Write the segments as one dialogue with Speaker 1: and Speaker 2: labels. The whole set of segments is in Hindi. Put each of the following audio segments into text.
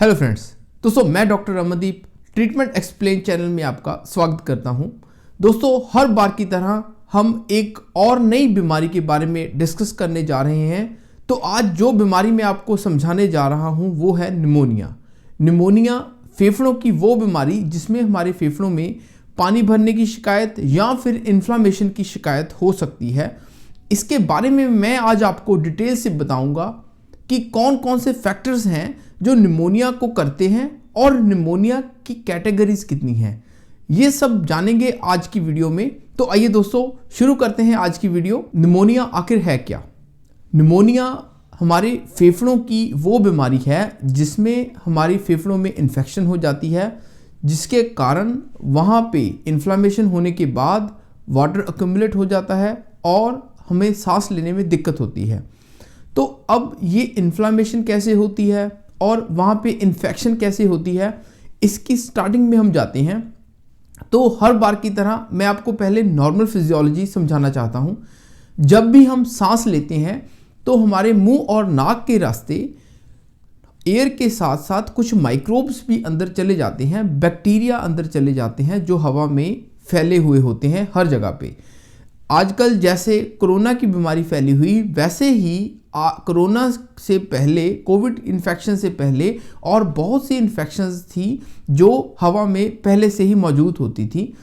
Speaker 1: हेलो फ्रेंड्स, दोस्तों मैं doctor Amandeep treatment explain channel में आपका स्वागत करता हूं। दोस्तों हर बार की तरह हम एक और नई बीमारी के बारे में डिस्कस करने जा रहे हैं। तो आज जो बीमारी मैं आपको समझाने जा रहा हूं वो है निमोनिया। निमोनिया फेफड़ों की वो बीमारी जिसमें हमारे फेफड़ों में पानी भरने की शिकायत या फिर इन्फ्लामेशन की शिकायत हो सकती है। इसके बारे में मैं आज आपको डिटेल से बताऊंगा कि कौन कौन से फैक्टर्स हैं जो निमोनिया को करते हैं और निमोनिया की कैटेगरीज कितनी हैं। ये सब जानेंगे आज की वीडियो में। तो आइए दोस्तों शुरू करते हैं आज की वीडियो। निमोनिया आखिर है क्या? निमोनिया हमारे फेफड़ों की वो बीमारी है जिसमें हमारी फेफड़ों में इन्फेक्शन हो जाती है, जिसके कारण वहाँ पे इन्फ्लामेशन होने के बाद वाटर अक्यूमुलेट हो जाता है और हमें सांस लेने में दिक्कत होती है। तो अब ये इन्फ्लामेशन कैसे होती है और वहाँ पे इन्फेक्शन कैसे होती है, इसकी स्टार्टिंग में हम जाते हैं। तो हर बार की तरह मैं आपको पहले नॉर्मल फिजियोलॉजी समझाना चाहता हूँ। जब भी हम सांस लेते हैं तो हमारे मुंह और नाक के रास्ते एयर के साथ साथ कुछ माइक्रोब्स भी अंदर चले जाते हैं, बैक्टीरिया अंदर चले जाते हैं जो हवा में फैले हुए होते हैं हर जगह पे। आजकल जैसे कोरोना की बीमारी फैली हुई, वैसे ही कोरोना से पहले, कोविड इन्फेक्शन से पहले और बहुत सी इन्फेक्शंस थी जो हवा में पहले से ही मौजूद होती थी।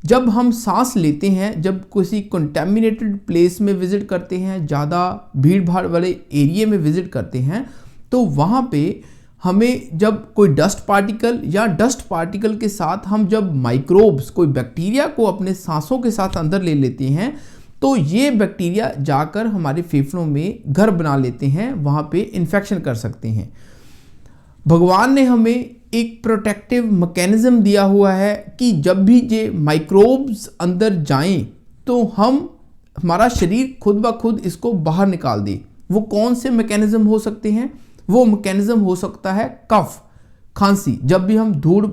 Speaker 1: जब हम सांस लेते हैं, जब किसी कंटेमिनेटेड प्लेस में विज़िट करते हैं, ज़्यादा भीड़ भाड़ वाले एरिया में विज़िट करते हैं, तो वहाँ पे हमें जब कोई डस्ट पार्टिकल या डस्ट पार्टिकल के साथ हम जब माइक्रोब्स, कोई बैक्टीरिया को अपने सांसों के साथ अंदर ले लेते हैं, तो ये बैक्टीरिया जाकर हमारे फेफड़ों में घर बना लेते हैं, वहाँ पे इन्फेक्शन कर सकते हैं। भगवान ने हमें एक प्रोटेक्टिव मैकेनिज्म दिया हुआ है कि जब भी ये माइक्रोब्स अंदर जाएं तो हमारा शरीर खुद ब खुद इसको बाहर निकाल दे। वो कौन से मैकेनिज्म हो सकते हैं? वो मैकेनिज्म हो सकता है कफ, खांसी। जब भी हम धूड़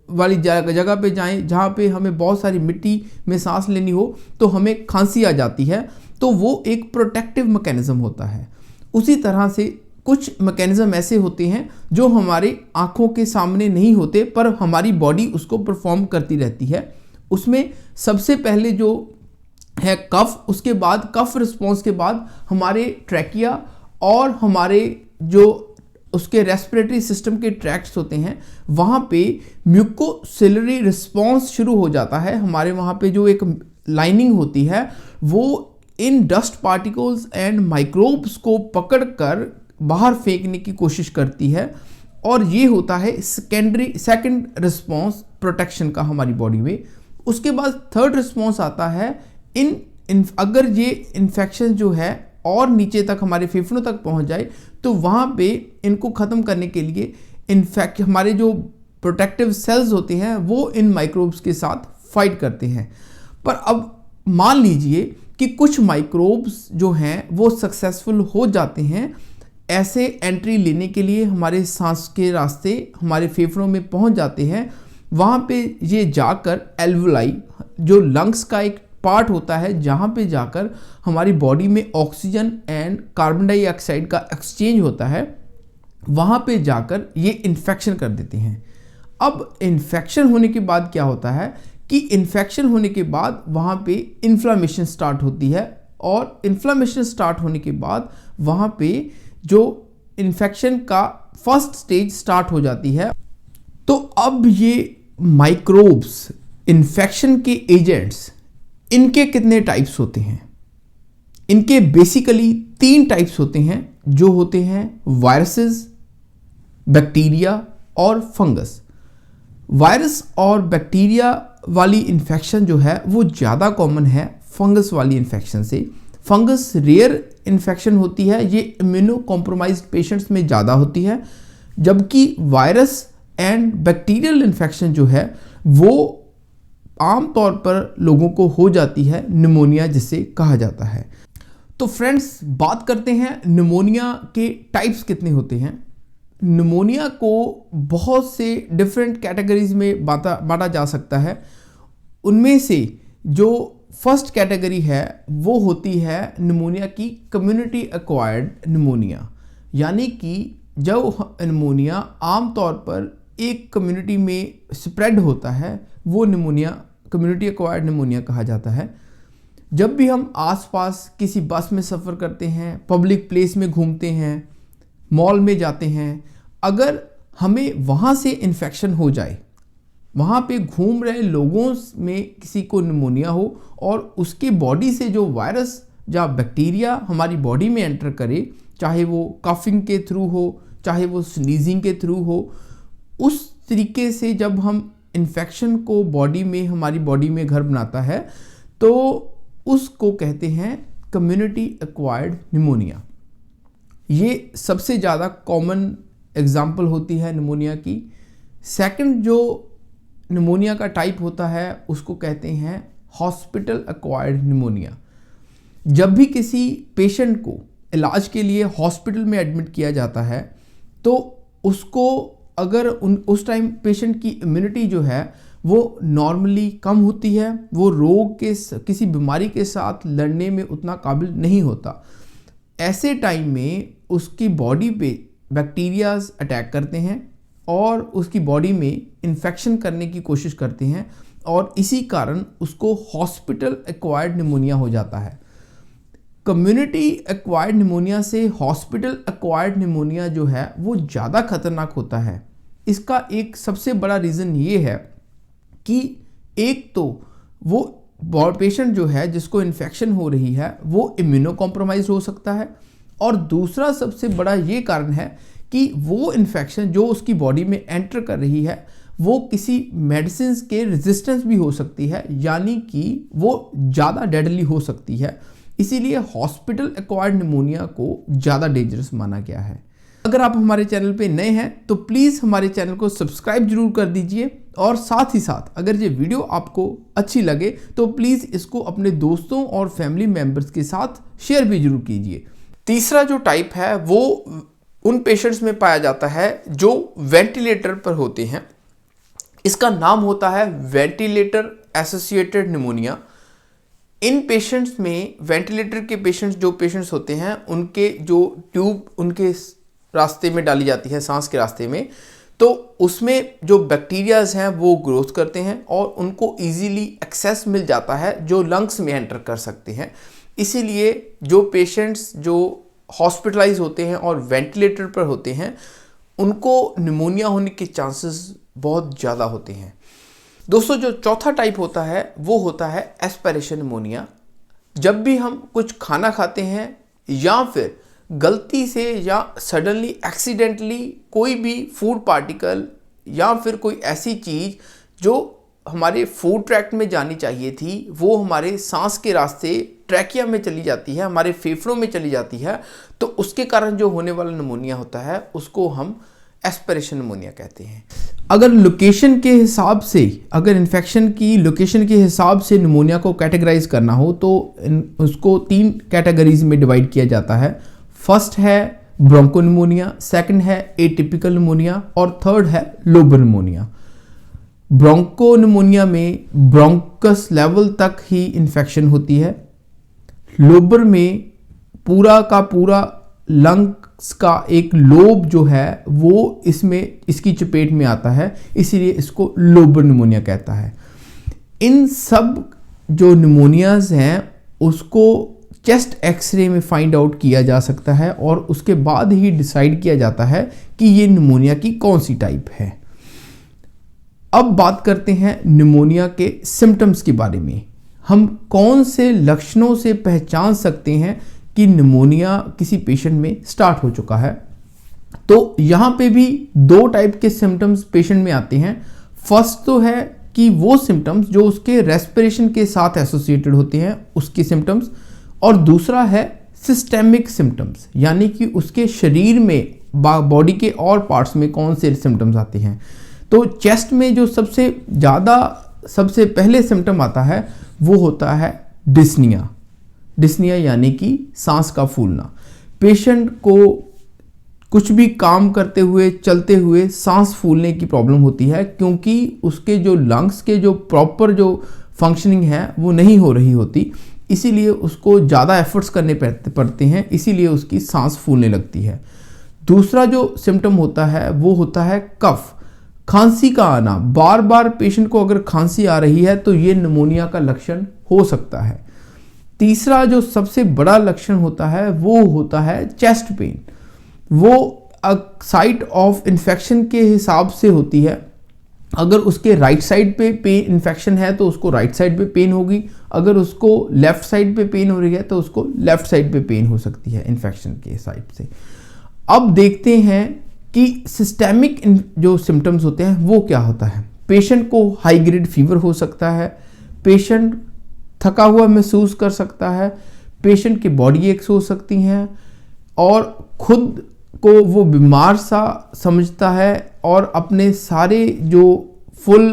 Speaker 1: वाली जगह पे जाएं जहाँ पे हमें बहुत सारी मिट्टी में सांस लेनी हो तो हमें खांसी आ जाती है, तो वो एक प्रोटेक्टिव मैकेनिज्म होता है। उसी तरह से कुछ मैकेनिज्म ऐसे होते हैं जो हमारे आँखों के सामने नहीं होते पर हमारी बॉडी उसको परफॉर्म करती रहती है। उसमें सबसे पहले जो है कफ, उसके बाद कफ रिस्पॉन्स के बाद हमारे ट्रैकिया और हमारे जो उसके रेस्पिरेटरी सिस्टम के ट्रैक्ट्स होते हैं, वहाँ पे म्यूकोसिलरी रिस्पॉन्स शुरू हो जाता है। हमारे वहाँ पे जो एक लाइनिंग होती है वो इन डस्ट पार्टिकल्स एंड माइक्रोब्स को पकड़कर बाहर फेंकने की कोशिश करती है, और ये होता है सेकेंड रिस्पॉन्स प्रोटेक्शन का हमारी बॉडी में। उसके बाद थर्ड रिस्पॉन्स आता है अगर ये इन्फेक्शन जो है और नीचे तक हमारे फेफड़ों तक पहुंच जाए तो वहाँ पे इनको ख़त्म करने के लिए हमारे जो प्रोटेक्टिव सेल्स होते हैं वो इन माइक्रोब्स के साथ फाइट करते हैं। पर अब मान लीजिए कि कुछ माइक्रोब्स जो हैं वो सक्सेसफुल हो जाते हैं ऐसे एंट्री लेने के लिए, हमारे सांस के रास्ते हमारे फेफड़ों में पहुंच जाते हैं। वहाँ पे ये जाकर एल्वुलाई, जो लंग्स का एक पार्ट होता है जहाँ पे जाकर हमारी बॉडी में ऑक्सीजन एंड कार्बन डाइऑक्साइड का एक्सचेंज होता है, वहाँ पे जाकर ये इन्फेक्शन कर देते हैं। अब इन्फेक्शन होने के बाद क्या होता है कि इन्फेक्शन होने के बाद वहाँ पे इन्फ्लामेशन स्टार्ट होती है, और इन्फ्लामेशन स्टार्ट होने के बाद वहाँ पे जो इन्फेक्शन का फर्स्ट स्टेज स्टार्ट हो जाती है। तो अब ये माइक्रोब्स, इन्फेक्शन के एजेंट्स, इनके कितने टाइप्स होते हैं? इनके बेसिकली 3 टाइप्स होते हैं, जो होते हैं वायरसेस, बैक्टीरिया और फंगस। वायरस और बैक्टीरिया वाली इन्फेक्शन जो है वो ज़्यादा कॉमन है फंगस वाली इन्फेक्शन से। फंगस रेयर इन्फेक्शन होती है, ये इम्यूनो कॉम्प्रोमाइज्ड पेशेंट्स में ज़्यादा होती है, जबकि वायरस एंड बैक्टीरियल इन्फेक्शन जो है वो आमतौर पर लोगों को हो जाती है निमोनिया जिसे कहा जाता है। तो फ्रेंड्स बात करते हैं निमोनिया के टाइप्स कितने होते हैं। निमोनिया को बहुत से डिफरेंट कैटेगरीज में बांटा जा सकता है। उनमें से जो फर्स्ट कैटेगरी है वो होती है निमोनिया की कम्युनिटी एक्वायर्ड निमोनिया, यानी कि जब निमोनिया आमतौर पर एक कम्युनिटी में स्प्रेड होता है वो निमोनिया कम्युनिटी एक्वायर्ड निमोनिया कहा जाता है। जब भी हम आसपास किसी बस में सफ़र करते हैं, पब्लिक प्लेस में घूमते हैं, मॉल में जाते हैं, अगर हमें वहाँ से इन्फेक्शन हो जाए, वहाँ पे घूम रहे लोगों में किसी को निमोनिया हो और उसके बॉडी से जो वायरस या बैक्टीरिया हमारी बॉडी में एंटर करे, चाहे वो कफिंग के थ्रू हो, चाहे वो स्नीजिंग के थ्रू हो, उस तरीके से जब हम इन्फेक्शन को बॉडी में हमारी बॉडी में घर बनाता है तो उसको कहते हैं कम्युनिटी एक्वायर्ड निमोनिया। ये सबसे ज़्यादा कॉमन एग्जाम्पल होती है निमोनिया की। सेकंड जो निमोनिया का टाइप होता है उसको कहते हैं हॉस्पिटल एक्वायर्ड निमोनिया। जब भी किसी पेशेंट को इलाज के लिए हॉस्पिटल में एडमिट किया जाता है तो उसको अगर उस टाइम पेशेंट की इम्यूनिटी जो है वो नॉर्मली कम होती है, वो रोग के किसी बीमारी के साथ लड़ने में उतना काबिल नहीं होता। ऐसे टाइम में उसकी बॉडी पे बैक्टीरियाज अटैक करते हैं और उसकी बॉडी में इन्फेक्शन करने की कोशिश करते हैं और इसी कारण उसको हॉस्पिटल एक्वायर्ड निमोनिया हो जाता है। कम्युनिटी एक्वायर्ड निमोनिया से हॉस्पिटल एक्वायर्ड निमोनिया जो है वो ज़्यादा खतरनाक होता है। इसका एक सबसे बड़ा रीज़न ये है कि एक तो वो पेशेंट जो है जिसको इन्फेक्शन हो रही है वो इम्यूनो कॉम्प्रोमाइज हो सकता है और दूसरा सबसे बड़ा ये कारण है कि वो इन्फेक्शन जो उसकी बॉडी में एंटर कर रही है वो किसी मेडिसिन के रेजिस्टेंस भी हो सकती है, यानी कि वो ज़्यादा डेडली हो सकती है। इसीलिए हॉस्पिटल एक्वायर्ड निमोनिया को ज़्यादा डेंजरस माना गया है। अगर आप हमारे चैनल पे नए हैं तो प्लीज़ हमारे चैनल को सब्सक्राइब जरूर कर दीजिए और साथ ही साथ अगर ये वीडियो आपको अच्छी लगे तो प्लीज़ इसको अपने दोस्तों और फैमिली मेम्बर्स के साथ शेयर भी जरूर कीजिए। तीसरा जो टाइप है वो उन पेशेंट्स में पाया जाता है जो वेंटिलेटर पर होते हैं। इसका नाम होता है वेंटिलेटर एसोसिएटेड निमोनिया। इन पेशेंट्स में वेंटिलेटर के पेशेंट्स जो पेशेंट्स होते हैं उनके जो ट्यूब उनके रास्ते में डाली जाती है, सांस के रास्ते में, तो उसमें जो बैक्टीरियाज हैं वो ग्रोथ करते हैं और उनको इजीली एक्सेस मिल जाता है जो लंग्स में एंटर कर सकते हैं। इसीलिए जो पेशेंट्स जो हॉस्पिटलाइज होते हैं और वेंटिलेटर पर होते हैं उनको निमोनिया होने के चांसेस बहुत ज़्यादा होते हैं। दोस्तों जो चौथा टाइप होता है वो होता है एस्पिरेशन निमोनिया। जब भी हम कुछ खाना खाते हैं या फिर गलती से या सडनली एक्सीडेंटली कोई भी फूड पार्टिकल या फिर कोई ऐसी चीज़ जो हमारे फूड ट्रैक्ट में जानी चाहिए थी वो हमारे सांस के रास्ते ट्रैकिया में चली जाती है, हमारे फेफड़ों में चली जाती है, तो उसके कारण जो होने वाला निमोनिया होता है उसको हम एस्पिरेशन निमोनिया कहते हैं। अगर लोकेशन के हिसाब से, अगर इन्फेक्शन की लोकेशन के हिसाब से निमोनिया को कैटेगराइज करना हो तो उसको 3 कैटेगरीज में डिवाइड किया जाता है। फर्स्ट है ब्रोंको निमोनिया, सेकंड है एटिपिकल निमोनिया और थर्ड है लोबर निमोनिया। ब्रोंको निमोनिया में ब्रोंकस लेवल तक ही इन्फेक्शन होती है। लोबर में पूरा का पूरा लंग्स का एक लोब जो है वो इसकी चपेट में आता है, इसीलिए इसको लोबर निमोनिया कहता है। इन सब जो निमोनियाज हैं उसको चेस्ट एक्सरे में फाइंड आउट किया जा सकता है और उसके बाद ही डिसाइड किया जाता है कि ये निमोनिया की कौन सी टाइप है। अब बात करते हैं निमोनिया के सिम्टम्स के बारे में। हम कौन से लक्षणों से पहचान सकते हैं कि निमोनिया किसी पेशेंट में स्टार्ट हो चुका है। तो यहाँ पे भी 2 टाइप के सिम्टम्स पेशेंट में आते हैं। फर्स्ट तो है कि वो सिम्टम्स जो उसके रेस्पिरेशन के साथ एसोसिएटेड होते हैं उसके सिम्टम्स, और दूसरा है सिस्टेमिक सिम्टम्स, यानी कि उसके शरीर में बॉडी के और पार्ट्स में कौन से सिम्टम्स आते हैं। तो चेस्ट में जो सबसे पहले सिम्टम आता है वो होता है डिस्निया यानी कि सांस का फूलना। पेशेंट को कुछ भी काम करते हुए चलते हुए सांस फूलने की प्रॉब्लम होती है क्योंकि उसके जो लंग्स के जो प्रॉपर जो फंक्शनिंग है वो नहीं हो रही होती, इसीलिए उसको ज़्यादा एफर्ट्स करने पड़ते हैं, इसीलिए उसकी सांस फूलने लगती है। दूसरा जो सिम्टम होता है वो होता है कफ, खांसी का आना। बार बार पेशेंट को अगर खांसी आ रही है तो ये निमोनिया का लक्षण हो सकता है। तीसरा जो सबसे बड़ा लक्षण होता है वो होता है चेस्ट पेन। वो साइट ऑफ इन्फेक्शन के हिसाब से होती है। अगर उसके राइट साइड पे पेन इन्फेक्शन है तो उसको राइट साइड पे पेन होगी, अगर उसको लेफ्ट साइड पे पेन हो रही है तो उसको लेफ्ट साइड पे पेन हो सकती है इन्फेक्शन के साइड से। अब देखते हैं कि सिस्टेमिक जो सिम्टम्स होते हैं वो क्या होता है। पेशेंट को हाई ग्रेड फीवर हो सकता है, पेशेंट थका हुआ महसूस कर सकता है, पेशेंट की बॉडी एक्स हो सकती हैं और खुद को वो बीमार सा समझता है और अपने सारे जो फुल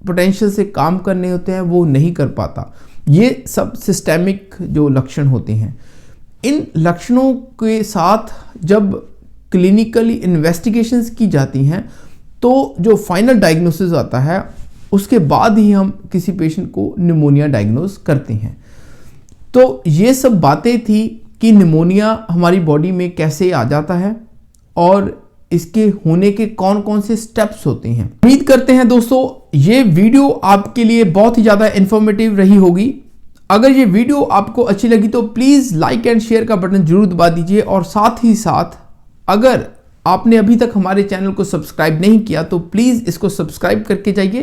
Speaker 1: पोटेंशियल से काम करने होते हैं वो नहीं कर पाता। ये सब सिस्टेमिक जो लक्षण होते हैं। इन लक्षणों के साथ जब क्लिनिकली इन्वेस्टिगेशंस की जाती हैं तो जो फाइनल डायग्नोसिस आता है उसके बाद ही हम किसी पेशेंट को निमोनिया डायग्नोस करते हैं। तो ये सब बातें थी कि निमोनिया हमारी बॉडी में कैसे आ जाता है और इसके होने के कौन कौन से स्टेप्स होते हैं। उम्मीद करते हैं दोस्तों ये वीडियो आपके लिए बहुत ही ज़्यादा इन्फॉर्मेटिव रही होगी। अगर ये वीडियो आपको अच्छी लगी तो प्लीज़ लाइक एंड शेयर का बटन जरूर दबा दीजिए और साथ ही साथ अगर आपने अभी तक हमारे चैनल को सब्सक्राइब नहीं किया तो प्लीज़ इसको सब्सक्राइब करके जाइए।